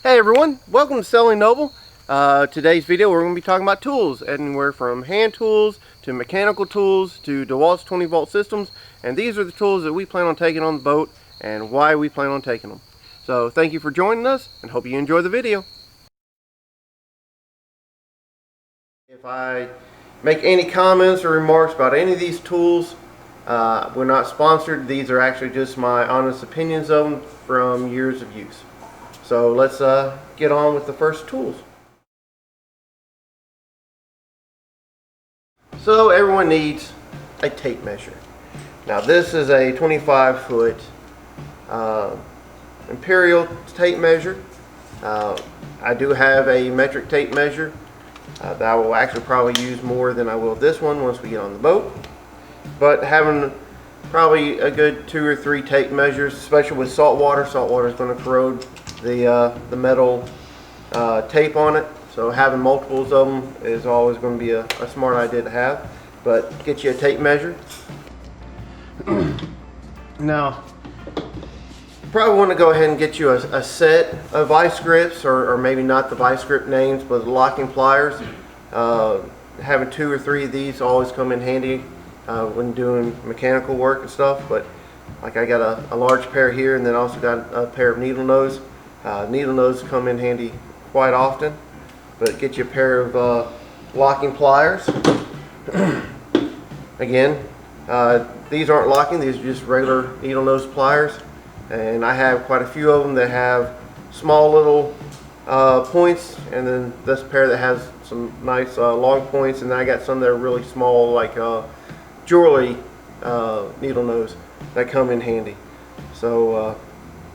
Hey everyone, welcome to Selling Noble. Today's video we're going to be talking about tools, anywhere from hand tools to mechanical tools to Dewalt's 20 volt systems, and these are the tools that we plan on taking on the boat and why we plan on taking them. So thank you for joining us and hope you enjoy the video. If I make any comments or remarks about any of these tools, we're not sponsored. These are actually just my honest opinions of them from years of use. So let's get on with the first tools. So everyone needs a tape measure. Now this is a 25-foot imperial tape measure. I do have a metric tape measure that I will actually probably use more than I will this one once we get on the boat. But having probably a good 2 or 3 tape measures, especially with salt water is going to corrode the metal tape on it, so having multiples of them is always going to be a smart idea to have. But get you a tape measure. Now you probably want to go ahead and get you a set of vice grips, or maybe not the vice grip names, but the locking pliers. Having 2 or 3 of these always come in handy when doing mechanical work and stuff. But like I got a large pair here, and then also got a pair of needle nose. Needle nose come in handy quite often, but get you a pair of locking pliers. Again, these aren't locking, these are just regular needle nose pliers, and I have quite a few of them that have small little points, and then this pair that has some nice long points, and then I got some that are really small, like jewelry needle nose, that come in handy. So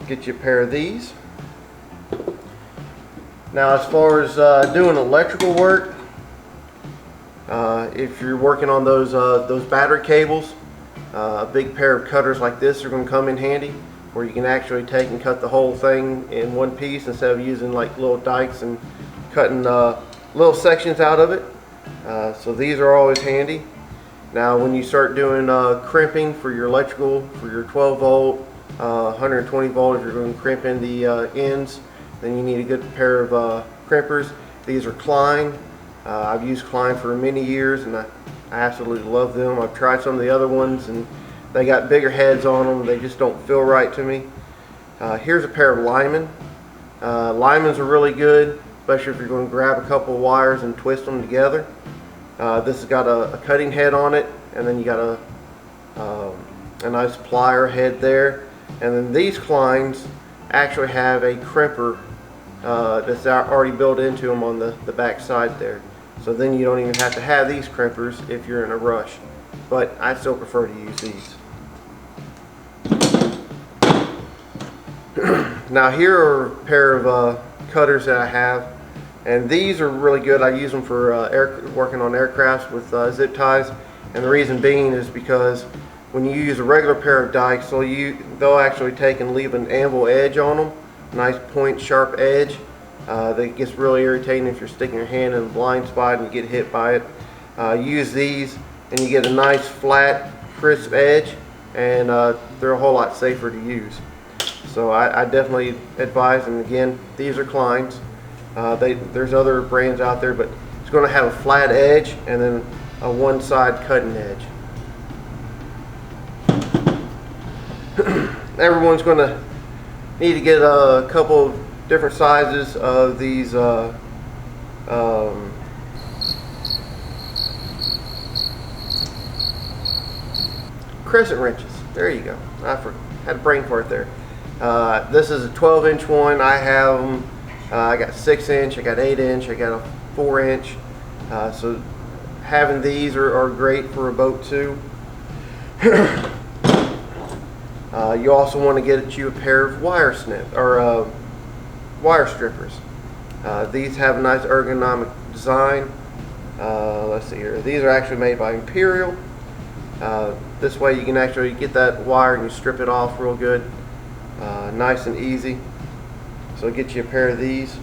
get you a pair of these. Now as far as doing electrical work, if you're working on those battery cables, a big pair of cutters like this are going to come in handy, where you can actually take and cut the whole thing in one piece instead of using like little dikes and cutting little sections out of it. So these are always handy. Now when you start doing crimping for your electrical, for your 12 volt, 120 volt, if you're going to crimp in the ends, then you need a good pair of crimpers. These are Klein. I've used Klein for many years, and I absolutely love them. I've tried some of the other ones, and they got bigger heads on them. They just don't feel right to me. Here's a pair of Lyman. Lymans are really good, especially if you're going to grab a couple of wires and twist them together. This has got a cutting head on it, and then you got a nice plier head there. And then these Kleins actually have a crimper that's already built into them on the back side there. So then you don't even have to have these crimpers if you're in a rush. But I still prefer to use these. Now here are a pair of cutters that I have, and these are really good. I use them for working on aircrafts with zip ties, and the reason being is because when you use a regular pair of dikes, they'll actually take and leave an anvil edge on them, nice point sharp edge that gets really irritating if you're sticking your hand in a blind spot and you get hit by it. Use these and you get a nice flat crisp edge, and they're a whole lot safer to use. So I definitely advise, and again, these are Klein's. There's other brands out there, but it's going to have a flat edge and then a one side cutting edge. Everyone's going to need to get a couple different sizes of these crescent wrenches. There you go. I had a brain fart there. This is a 12-inch one. I have them. I got 6-inch, I got 8-inch, I got a 4-inch. So having these are great for a boat too. You also want to get you a pair of wire strippers. These have a nice ergonomic design. Let's see here. These are actually made by Imperial. This way you can actually get that wire and you strip it off real good, nice and easy. So get you a pair of these.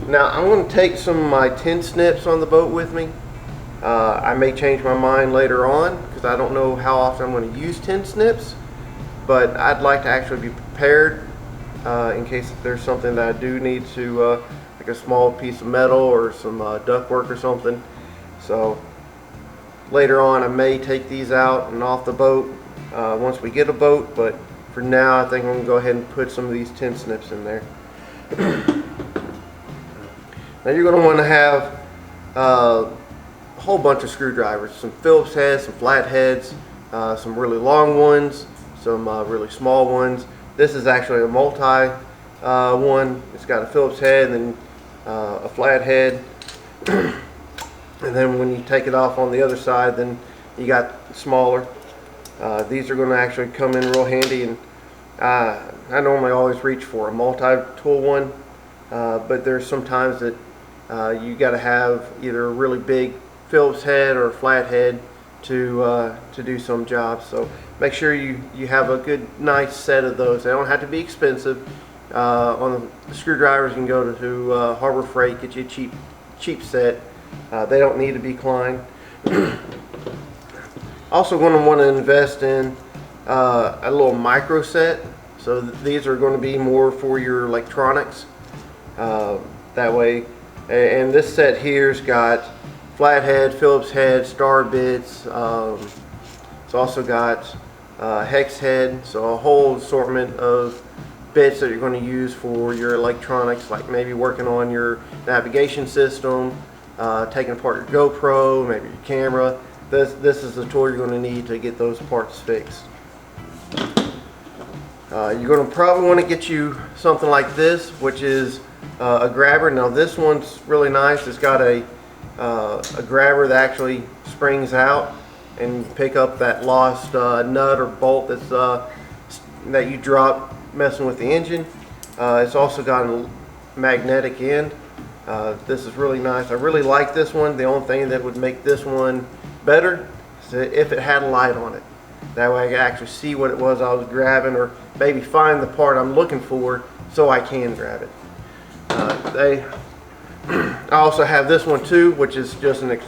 Now I'm going to take some of my tin snips on the boat with me. I may change my mind later on because I don't know how often I'm going to use tin snips, but I'd like to actually be prepared in case there's something that I do need to, like a small piece of metal or some ductwork or something. So later on I may take these out and off the boat once we get a boat, but for now I think I'm going to go ahead and put some of these tin snips in there. Now you're going to want to have a whole bunch of screwdrivers, some Phillips heads, some flat heads, some really long ones, some really small ones. This is actually a multi one. It's got a Phillips head and then a flat head. And then when you take it off on the other side, then you got smaller. These are going to actually come in real handy, and I normally always reach for a multi-tool one, but there's some times that you got to have either a really big Phillips head or a flat head to do some jobs. So make sure you have a good nice set of those. They don't have to be expensive. On the screwdrivers you can go to Harbor Freight, get you a cheap set. They don't need to be Klein. Also going to want to invest in a little micro set. So these are going to be more for your electronics. That way, and this set here's got flathead, Phillips head, star bits. It's also got hex head, so a whole assortment of bits that you're going to use for your electronics, like maybe working on your navigation system, taking apart your GoPro, maybe your camera. This is the tool you're going to need to get those parts fixed. You're going to probably want to get you something like this, which is a grabber. Now this one's really nice. It's got a grabber that actually springs out and pick up that lost nut or bolt that's that you dropped messing with the engine. It's also got a magnetic end. This is really nice. I really like this one. The only thing that would make this one better is if it had a light on it. That way I could actually see what it was I was grabbing, or maybe find the part I'm looking for so I can grab it. I also have this one too, which is just an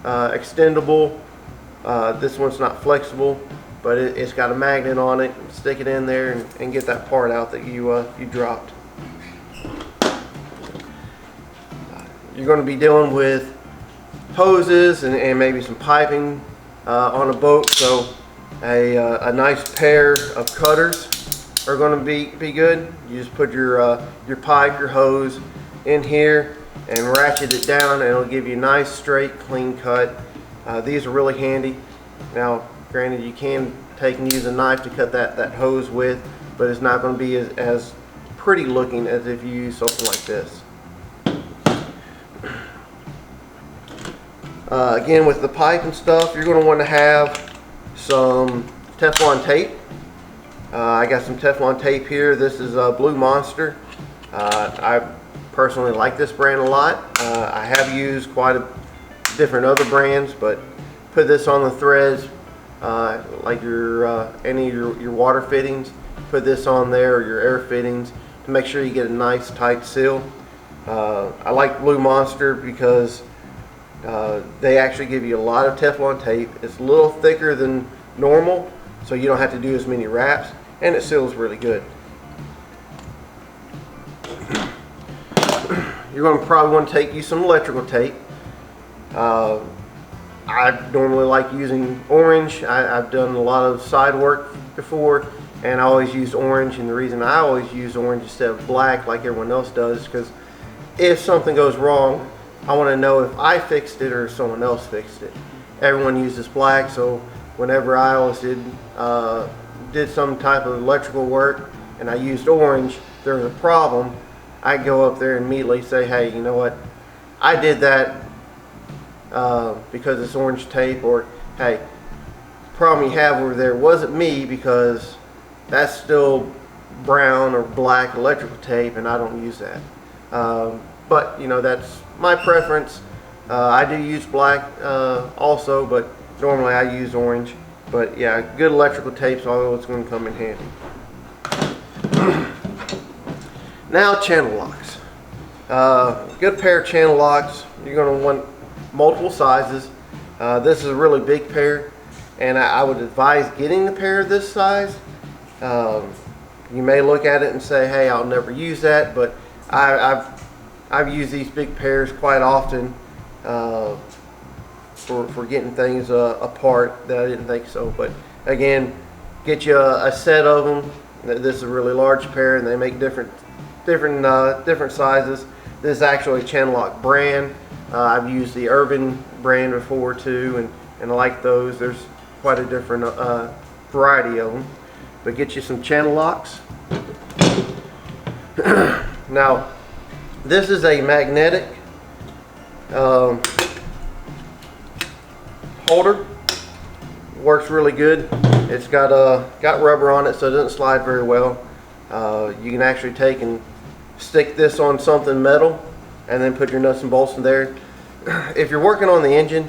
extendable. This one's not flexible, but it's got a magnet on it. Stick it in there and get that part out that you dropped. You're going to be dealing with hoses and maybe some piping on a boat, so a nice pair of cutters are going to be good. You just put your pipe, your hose in here and ratchet it down, and it'll give you a nice straight clean cut. These are really handy. Now granted, you can take and use a knife to cut that hose with, but it's not going to be as pretty looking as if you use something like this. Again, with the pipe and stuff, you're going to want to have some Teflon tape. I got some Teflon tape here. This is Blue Monster. I personally like this brand a lot. I have used quite a different other brands, but put this on the threads, like any of your water fittings. Put this on there, or your air fittings, to make sure you get a nice tight seal. I like Blue Monster because they actually give you a lot of Teflon tape. It's a little thicker than normal, so you don't have to do as many wraps, and it seals really good. You're going to probably want to take you some electrical tape. I normally like using orange. I've done a lot of side work before, and I always use orange, and the reason I always use orange instead of black like everyone else does is because if something goes wrong, I want to know if I fixed it or if someone else fixed it. Everyone uses black, so whenever I always did some type of electrical work and I used orange, there was a problem, I'd go up there and immediately say, hey, you know what, I did that because it's orange tape, or hey, the problem you have over there wasn't me because that's still brown or black electrical tape and I don't use that. But you know, that's my preference. I do use black also, but normally I use orange. But yeah, good electrical tape's always going to come in handy. Now, channel locks. Good pair of channel locks. You're going to want multiple sizes. This is a really big pair, and I would advise getting the pair of this size. You may look at it and say, hey, I'll never use that, but I've used these big pairs quite often for getting things apart that I didn't think so. But again, get you a set of them. This is a really large pair, and they make different sizes. This is actually a channel lock brand. I've used the Urban brand before too, and I like those. There's quite a different variety of them. But get you some channel locks. Now, this is a magnetic holder. Works really good. It's got rubber on it, so it doesn't slide very well. You can actually take and stick this on something metal and then put your nuts and bolts in there. If you're working on the engine,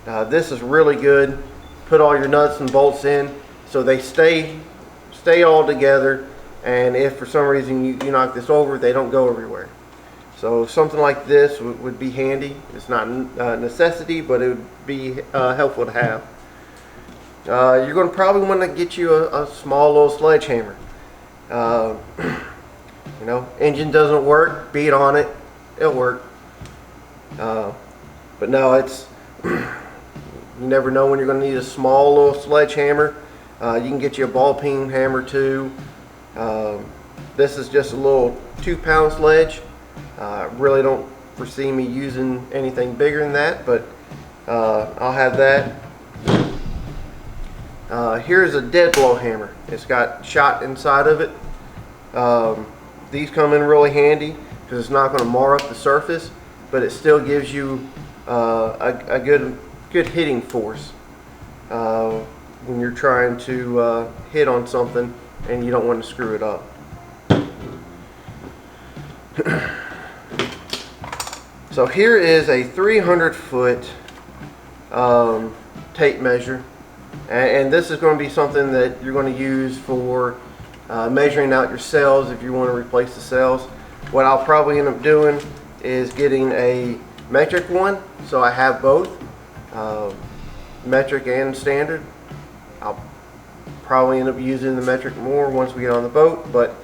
this is really good. Put all your nuts and bolts in so they stay all together, and if for some reason you knock this over, they don't go everywhere. So something like this would be handy. It's not a necessity, but it would be helpful to have. You're going to probably want to get you a small little sledgehammer. You know, engine doesn't work, beat on it, it'll work. But no, it's you never know when you're going to need a small little sledgehammer. You can get you a ball peen hammer too. This is just a little 2-pound sledge. Really don't foresee me using anything bigger than that, but I'll have that. Here's a dead blow hammer. It's got shot inside of it. These come in really handy because it's not going to mar up the surface, but it still gives you a good hitting force when you're trying to hit on something and you don't want to screw it up. So here is a 300-foot tape measure, and this is going to be something that you're going to use for measuring out your cells if you want to replace the cells. What I'll probably end up doing is getting a metric one, so I have both, metric and standard. I'll probably end up using the metric more once we get on the boat, but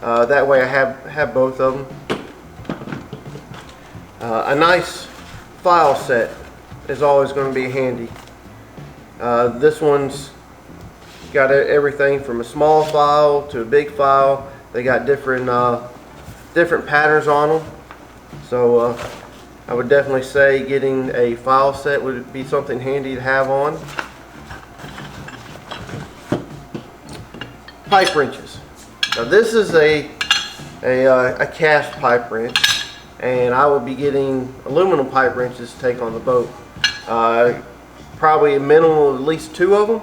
that way I have both of them. A nice file set is always going to be handy. This one's got everything from a small file to a big file. They got different patterns on them, so I would definitely say getting a file set would be something handy to have on. Pipe wrenches. Now this is a cast pipe wrench, and I will be getting aluminum pipe wrenches to take on the boat. Probably a minimum of at least 2 of them.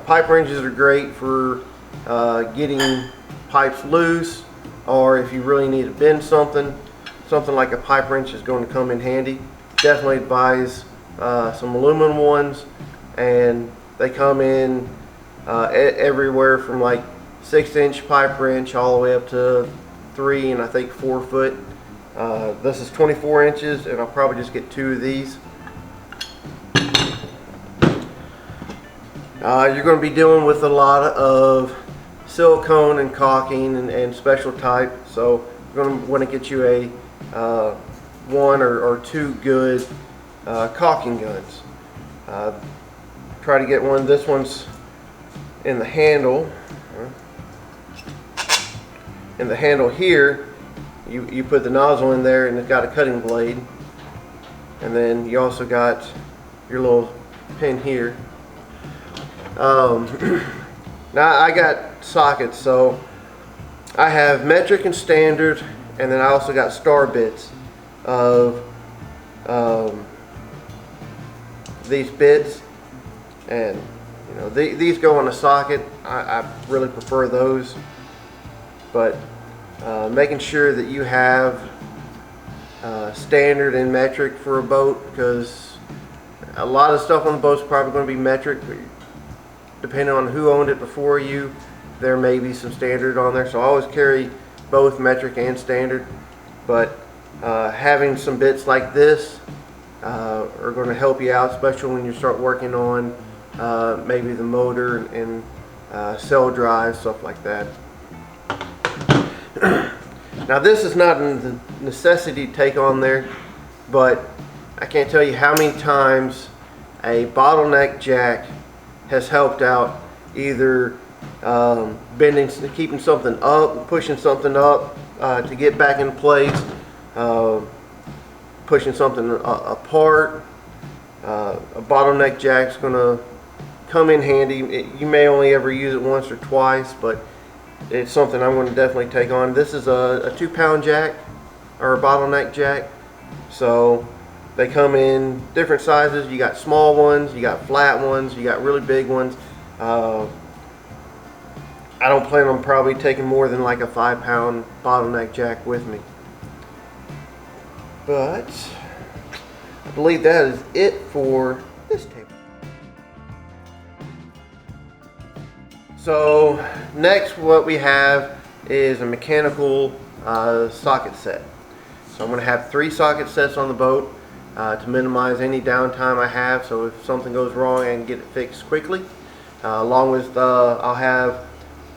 Pipe wrenches are great for getting pipes loose, or if you really need to bend something like a pipe wrench is going to come in handy. Definitely advise some aluminum ones, and they come in everywhere from like 6-inch pipe wrench all the way up to 3 and I think 4 foot. This is 24 inches, and I'll probably just get 2 of these. You're going to be dealing with a lot of silicone and caulking and special type, so you're going to want to get you a 1 or 2 good caulking guns. Try to get one. This one's in the handle. In the handle here, you put the nozzle in there, and it's got a cutting blade, and then you also got your little pin here. Now I got sockets, so I have metric and standard, and then I also got star bits of these bits, and you know these go on a socket. I really prefer those, but making sure that you have standard and metric for a boat, because a lot of stuff on the boat's probably going to be metric. Depending on who owned it before you, there may be some standard on there, so I always carry both metric and standard. But having some bits like this are going to help you out, especially when you start working on maybe the motor and cell drive, stuff like that. Now this is not a necessity to take on there, but I can't tell you how many times a bottleneck jack has helped out, either bending, keeping something up, pushing something up to get back in place, pushing something apart. A bottleneck jack's gonna come in handy. You may only ever use it once or twice, but it's something I'm going to definitely take on. This is a 2-pound jack, or a bottleneck jack. So they come in different sizes. You got small ones, you got flat ones, you got really big ones. I don't plan on probably taking more than like a 5-pound bottleneck jack with me. But I believe that is it for this table. So next what we have is a mechanical socket set. So I'm going to have 3 socket sets on the boat to minimize any downtime I have, so if something goes wrong I can get it fixed quickly. Along with I'll have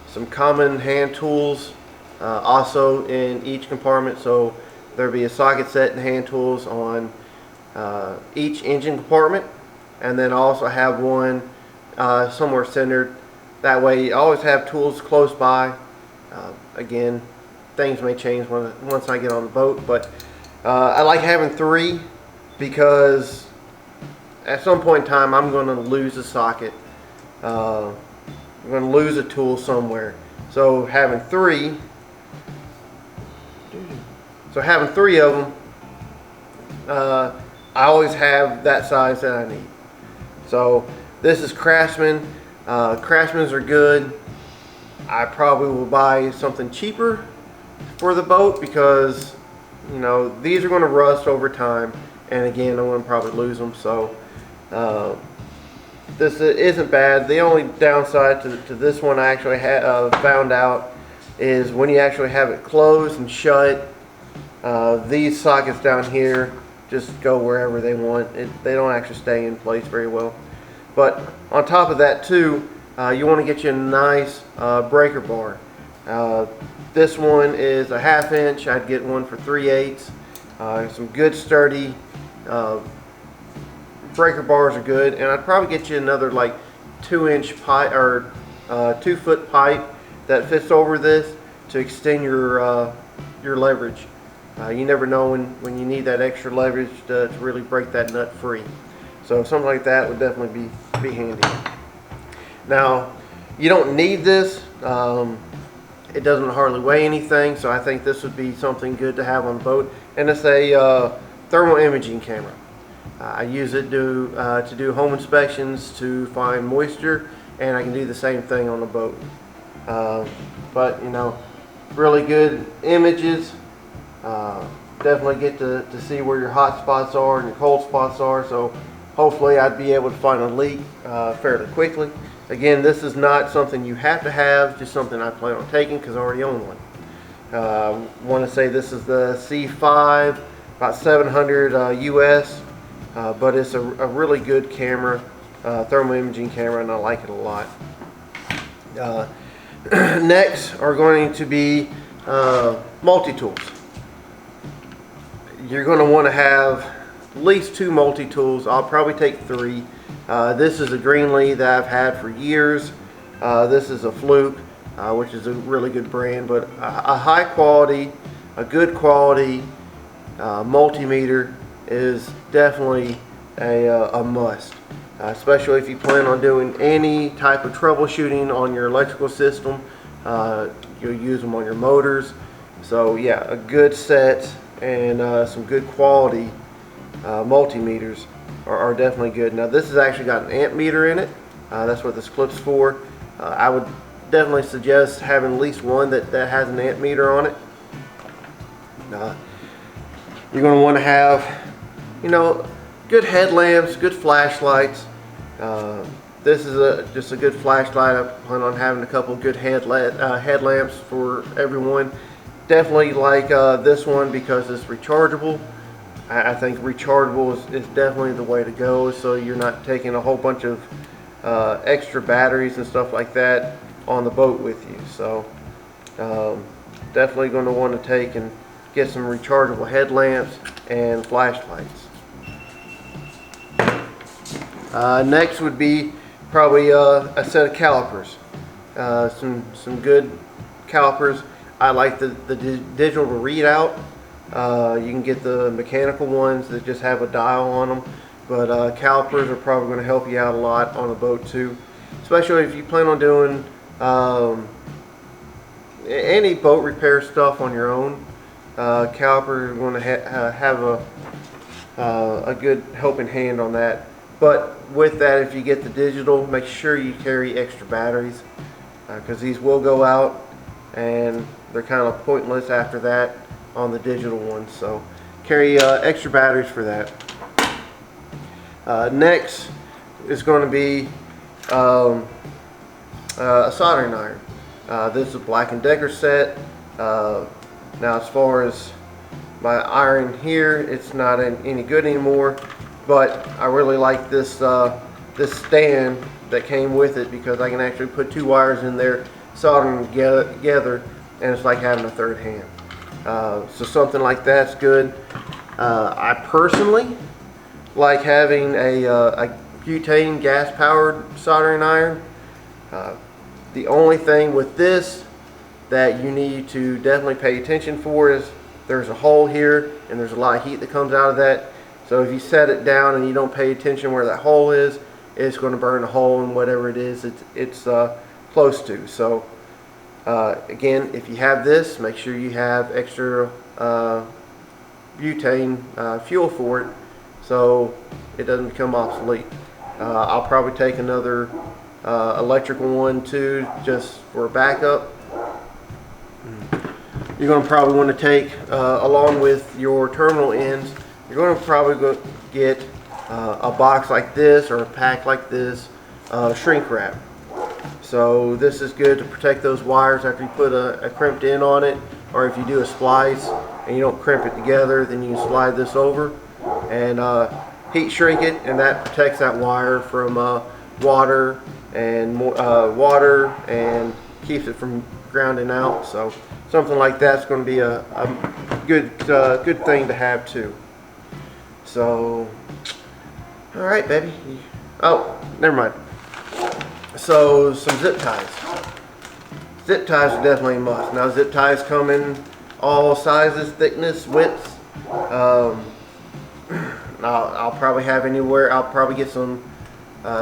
some common hand tools also in each compartment, so there'll be a socket set and hand tools on each engine compartment, and then I also have one somewhere centered. That way you always have tools close by. Again, things may change once I get on the boat, but I like having 3 because at some point in time I'm going to lose a socket. I'm going to lose a tool somewhere. So having 3 of them, I always have that size that I need. So this is Craftsman. Craftsmans are good. I probably will buy something cheaper for the boat because, you know, these are going to rust over time, and again I'm going to probably lose them. So this isn't bad. The only downside to this one I actually found out is when you actually have it closed and shut, these sockets down here just go wherever they want. They don't actually stay in place very well. But on top of that too, you want to get you a nice breaker bar. This one is a 1/2 inch. I'd get one for 3/8. Some good sturdy breaker bars are good, and I'd probably get you another like 2-inch pipe or 2-foot pipe that fits over this to extend your leverage. You never know when you need that extra leverage to really break that nut free. So something like that would definitely be handy. Now, you don't need this. It doesn't hardly weigh anything, so I think this would be something good to have on the boat. And it's a thermal imaging camera. I use it to do home inspections to find moisture, and I can do the same thing on the boat. But you know, really good images. Definitely get to see where your hot spots are and your cold spots are. So hopefully I'd be able to find a leak fairly quickly. Again, this is not something you have to have, just something I plan on taking because I already own one. Want to say this is the C5, about 700 US, but it's a really good camera, thermal imaging camera, and I like it a lot. Next are going to be multi-tools. You're going to want to have at least 2 multi-tools. I'll probably take 3. This is a Greenlee that I've had for years. This is a Fluke, which is a really good brand, but a high quality, a good quality multimeter is definitely a must, especially if you plan on doing any type of troubleshooting on your electrical system. You'll use them on your motors. So yeah, a good set and some good quality multimeters are definitely good. Now this has actually got an amp meter in it. That's what this clip's for. I would definitely suggest having at least one that has an amp meter on it. You're going to want to have, you know, good headlamps, good flashlights. This is just a good flashlight. I plan on having a couple good headlamps for everyone. Definitely like this one because it's rechargeable. I think rechargeable is definitely the way to go, so you're not taking a whole bunch of extra batteries and stuff like that on the boat with you. So definitely going to want to take and get some rechargeable headlamps and flashlights. Next would be probably a set of calipers. Some good calipers. I like the digital readout. You can get the mechanical ones that just have a dial on them, but calipers are probably going to help you out a lot on a boat too, especially if you plan on doing any boat repair stuff on your own. Calipers are going to have a good helping hand on that. But with that, if you get the digital, make sure you carry extra batteries, because these will go out and they're kind of pointless after that on the digital ones. So carry extra batteries for that. Next is going to be a soldering iron. This is a Black & Decker set. Now, as far as my iron here, it's not any good anymore, but I really like this this stand that came with it, because I can actually put two wires in there, solder them together, and it's like having a third hand. So something like that's good. I personally like having a butane gas-powered soldering iron. The only thing with this that you need to definitely pay attention for is there's a hole here, and there's a lot of heat that comes out of that. So if you set it down and you don't pay attention where that hole is, it's going to burn a hole in whatever it is it's close to. So again, if you have this, make sure you have extra butane fuel for it, so it doesn't become obsolete. I'll probably take another electrical one too, just for backup. You're going to probably want to take, along with your terminal ends, you're going to probably go get a box like this or a pack like this, shrink wrap. So this is good to protect those wires after you put a crimped end on it, or if you do a splice and you don't crimp it together, then you can slide this over and heat shrink it, and that protects that wire from water and keeps it from grounding out. So something like that's going to be a good thing to have too. So, all right, baby. Oh, never mind. So some zip ties. Zip ties are definitely a must. Now zip ties come in all sizes, thickness, widths. I'll probably have anywhere. I'll probably get some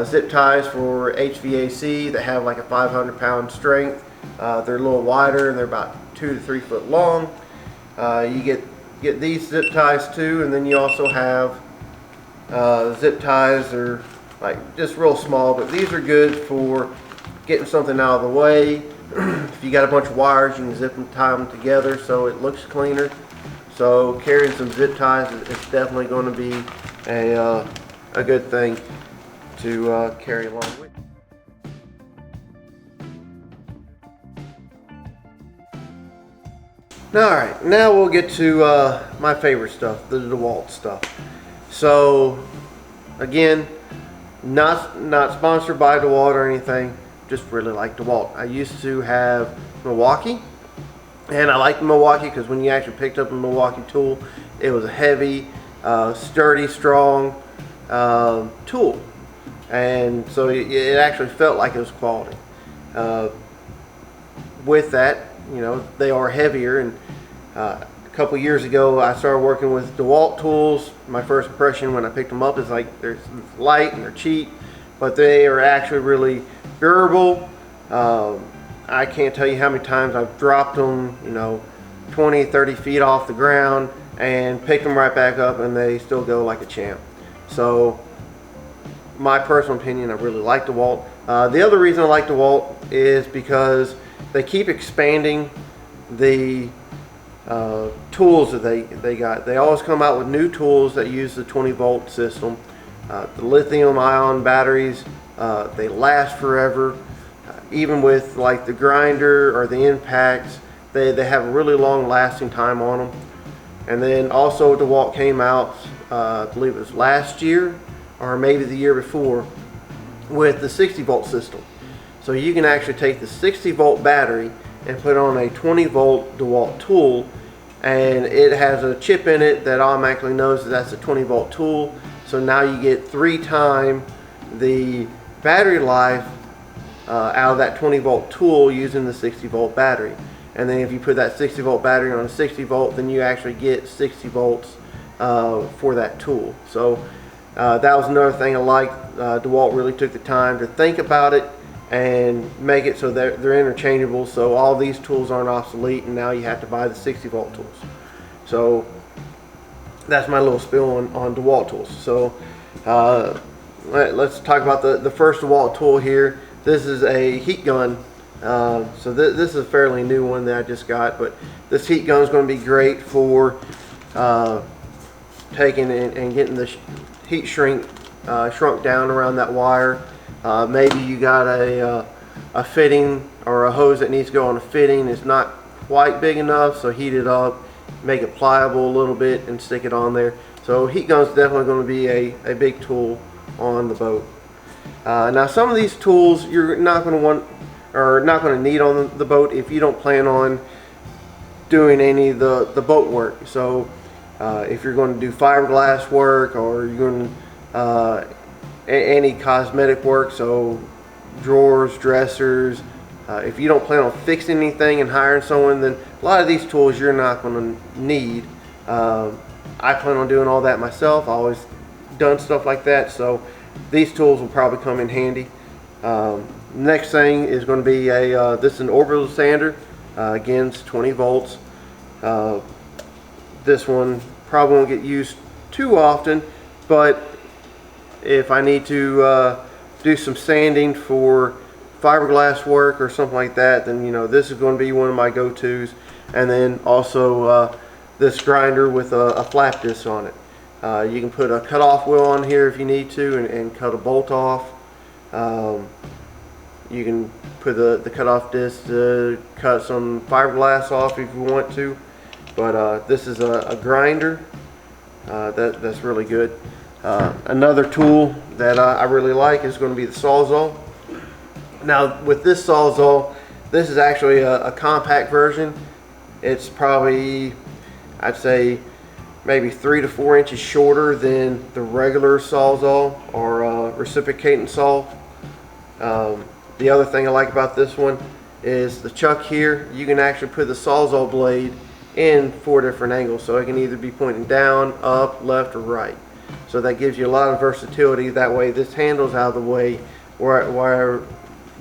zip ties for HVAC that have like a 500-pound strength. They're a little wider, and they're about 2 to 3 foot long. You get these zip ties too, and then you also have zip ties. They're like just real small, but these are good for getting something out of the way. If you got a bunch of wires, you can zip them, tie them together so it looks cleaner. So carrying some zip ties is definitely going to be a good thing to carry along with. Alright, now we'll get to my favorite stuff, the Dewalt stuff. So again, not sponsored by Dewalt or anything, just really like Dewalt. I used to have Milwaukee, and I liked Milwaukee because when you actually picked up a Milwaukee tool, it was a heavy, sturdy, strong tool, and so it actually felt like it was quality. With that, you know, they are heavier, and a couple years ago I started working with Dewalt tools. My first impression when I picked them up is like they're light and they're cheap, but they are actually really durable. I can't tell you how many times I've dropped them, you know, 20-30 feet off the ground and picked them right back up, and they still go like a champ. So my personal opinion, I really like Dewalt. The other reason I like Dewalt is because they keep expanding the tools that they got. They always come out with new tools that use the 20-volt system. The lithium-ion batteries, they last forever. Even with like the grinder or the impacts, they have a really long lasting time on them. And then also DeWalt came out, I believe it was last year or maybe the year before, with the 60-volt system. So you can actually take the 60-volt battery and put on a 20-volt Dewalt tool, and it has a chip in it that automatically knows that that's a 20-volt tool. So now you get 3 times the battery life out of that 20-volt tool using the 60-volt battery. And then if you put that 60-volt battery on a 60-volt, then you actually get 60 volts for that tool. So that was another thing I liked. Dewalt really took the time to think about it and make it so they're interchangeable, so all these tools aren't obsolete and now you have to buy the 60-volt tools. So that's my little spiel on Dewalt tools. So let's talk about the first Dewalt tool here. This is a heat gun. So this is a fairly new one that I just got, but this heat gun is going to be great for taking and getting the heat shrunk down around that wire. Maybe you got a fitting or a hose that needs to go on a fitting. It's not quite big enough, so heat it up, make it pliable a little bit, and stick it on there. So heat gun is definitely going to be a big tool on the boat. Now some of these tools you're not going to want or not going to need on the boat if you don't plan on doing any of the boat work. So if you're going to do fiberglass work, or you're going to any cosmetic work, so drawers, dressers, if you don't plan on fixing anything and hiring someone, then a lot of these tools you're not going to need. I plan on doing all that myself. I always done stuff like that, so these tools will probably come in handy. Next thing is going to be this is an Orbital Sander. Again, it's 20 volts. This one probably won't get used too often, but if I need to do some sanding for fiberglass work or something like that, then this is going to be one of my go-tos. And then also this grinder with a flap disc on it. You can put a cut-off wheel on here if you need to, and cut a bolt off. You can put the cut-off disc to cut some fiberglass off if you want to. But this is a grinder that's really good. Another tool that I really like is going to be the Sawzall. Now with this Sawzall, this is actually a compact version. It's probably, I'd say, maybe 3 to 4 inches shorter than the regular Sawzall or reciprocating saw. The other thing I like about this one is the chuck here. You can actually put the Sawzall blade in 4 different angles, so it can either be pointing down, up, left, or right. So that gives you a lot of versatility. That way this handle's out of the way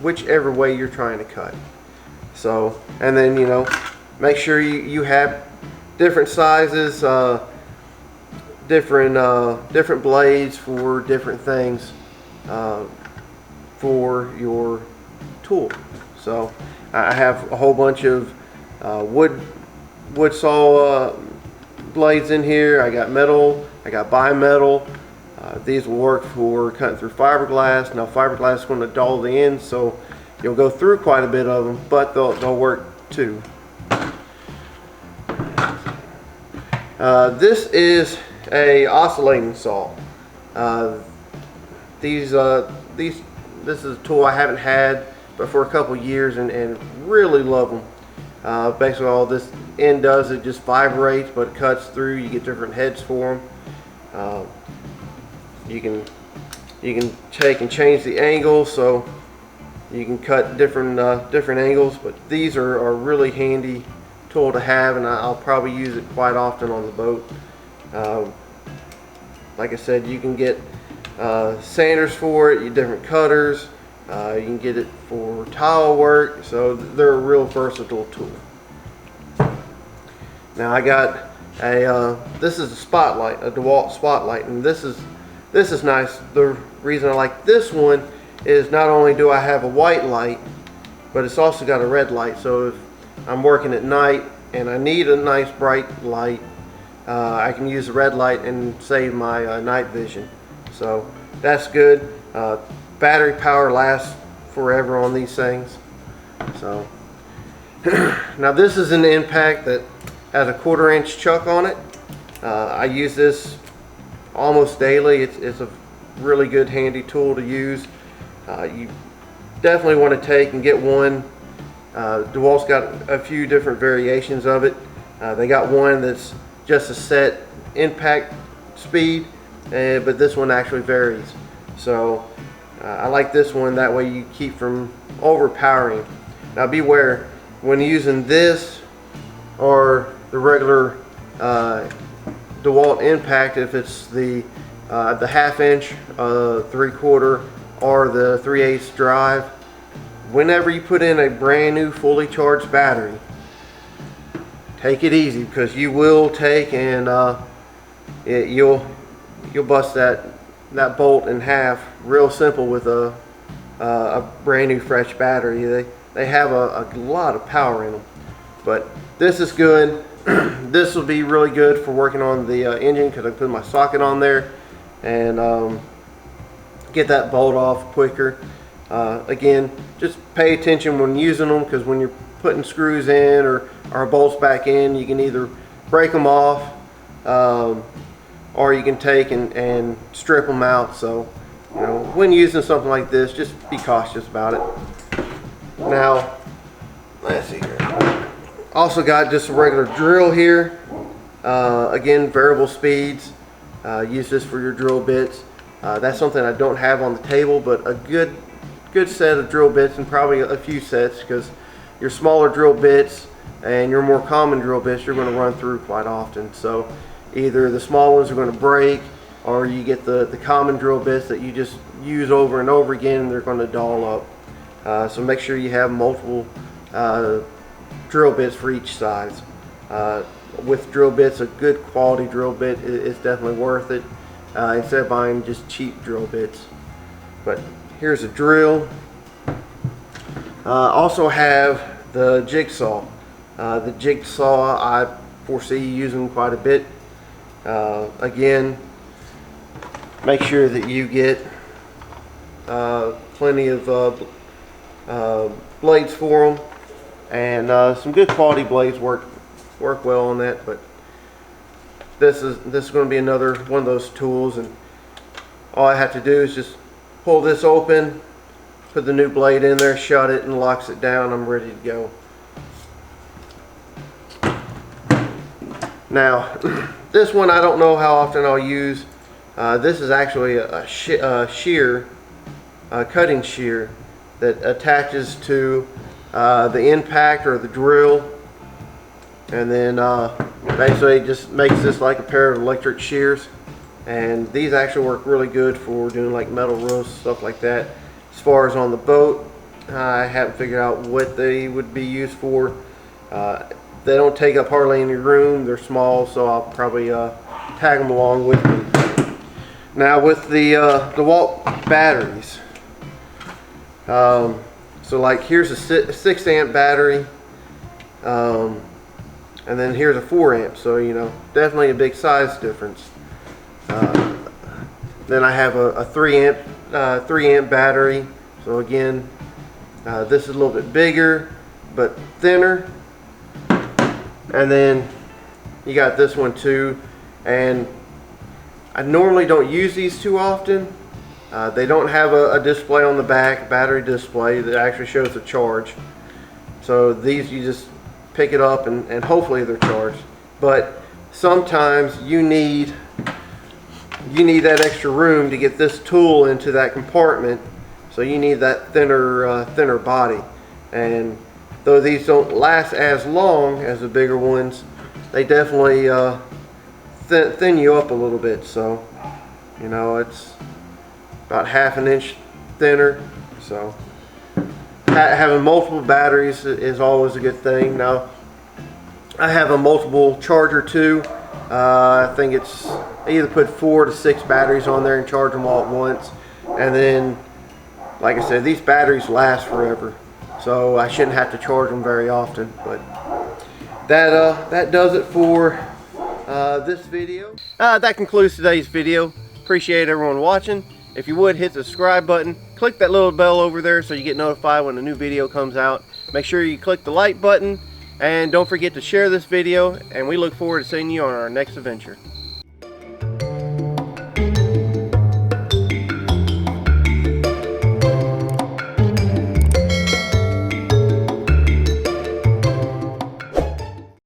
whichever way you're trying to cut. So, and then make sure you have different sizes, different blades for different things for your tool. So I have a whole bunch of wood saw blades in here. I got metal, I got bimetal. These will work for cutting through fiberglass. Now fiberglass is going to dull the ends, so you'll go through quite a bit of them, but they'll work too. This is a oscillating saw. This is a tool I haven't had but for a couple years, and really love them. Basically all this end does, it just vibrates, but it cuts through. You get different heads for them. You can take and change the angle, so you can cut different angles. But these are a really handy tool to have, and I'll probably use it quite often on the boat. Like I said, you can get sanders for it, different cutters. You can get it for tile work, so they're a real versatile tool. Now I got this is a spotlight, a Dewalt spotlight, and this is nice. The reason I like this one is not only do I have a white light, but it's also got a red light. So if I'm working at night and I need a nice bright light, I can use the red light and save my night vision. So that's good. Battery power lasts forever on these things. So now this is an impact that has a 1/4 inch chuck on it. I use this almost daily. It's a really good handy tool to use. You definitely want to take and get one Dewalt's got a few different variations of it. They got one that's just a set impact speed, but this one actually varies. So I like this one, that way you keep from overpowering. Now beware, when using this or the regular Dewalt impact, if it's the 1/2 inch, 3/4, or the 3/8 drive, whenever you put in a brand new fully charged battery, take it easy, because you will take and you'll bust that bolt in half real simple with a brand new fresh battery. They have a lot of power in them, but this is good. This will be really good for working on the engine, because I put my socket on there and get that bolt off quicker. Again, just pay attention when using them, because when you're putting screws in or bolts back in, you can either break them off or you can take and strip them out. So, you know, when using something like this, just be cautious about it. Now, let's see here. Also got just a regular drill here. Again, variable speeds. Use this for your drill bits. That's something I don't have on the table, but a good set of drill bits, and probably a few sets, because your smaller drill bits and your more common drill bits you're going to run through quite often. So either the small ones are going to break, or you get the common drill bits that you just use over and over again, and they're going to dull up. So make sure you have multiple drill bits for each size. With drill bits, a good quality drill bit is definitely worth it, instead of buying just cheap drill bits. But here's a drill. Also have the jigsaw. The jigsaw I foresee using quite a bit. Again, make sure that you get plenty of blades for them, and some good quality blades work well on that. But this is going to be another one of those tools, and all I have to do is just pull this open, put the new blade in there, shut it, and locks it down. I'm ready to go. Now, this one I don't know how often I'll use. This is actually a shear, cutting shear that attaches to the impact or the drill, and then basically it just makes this like a pair of electric shears. And these actually work really good for doing like metal roasts, stuff like that. As far as on the boat, I haven't figured out what they would be used for. They don't take up hardly any room. They're small, so I'll probably tag them along with me. Now with the Dewalt batteries, so like here's a 6 amp battery, and then here's a 4 amp. So you know, definitely a big size difference. Then I have a 3 amp battery. So again, this is a little bit bigger but thinner. And then you got this one too, and I normally don't use these too often. They don't have a display on the back, battery display that actually shows the charge. So these you just pick it up and hopefully they're charged. But sometimes you need that extra room to get this tool into that compartment, so you need that thinner body. And though these don't last as long as the bigger ones, they definitely thin you up a little bit. So you know, it's about 1/2 inch thinner. So having multiple batteries is always a good thing. Now I have a multiple charger too. I think I either put 4 to 6 batteries on there and charge them all at once. And then, like I said, these batteries last forever, so I shouldn't have to charge them very often. But that does it for this video. That concludes today's video. Appreciate everyone watching. If you would, hit the subscribe button, click that little bell over there so you get notified when a new video comes out. Make sure you click the like button, and don't forget to share this video, and we look forward to seeing you on our next adventure.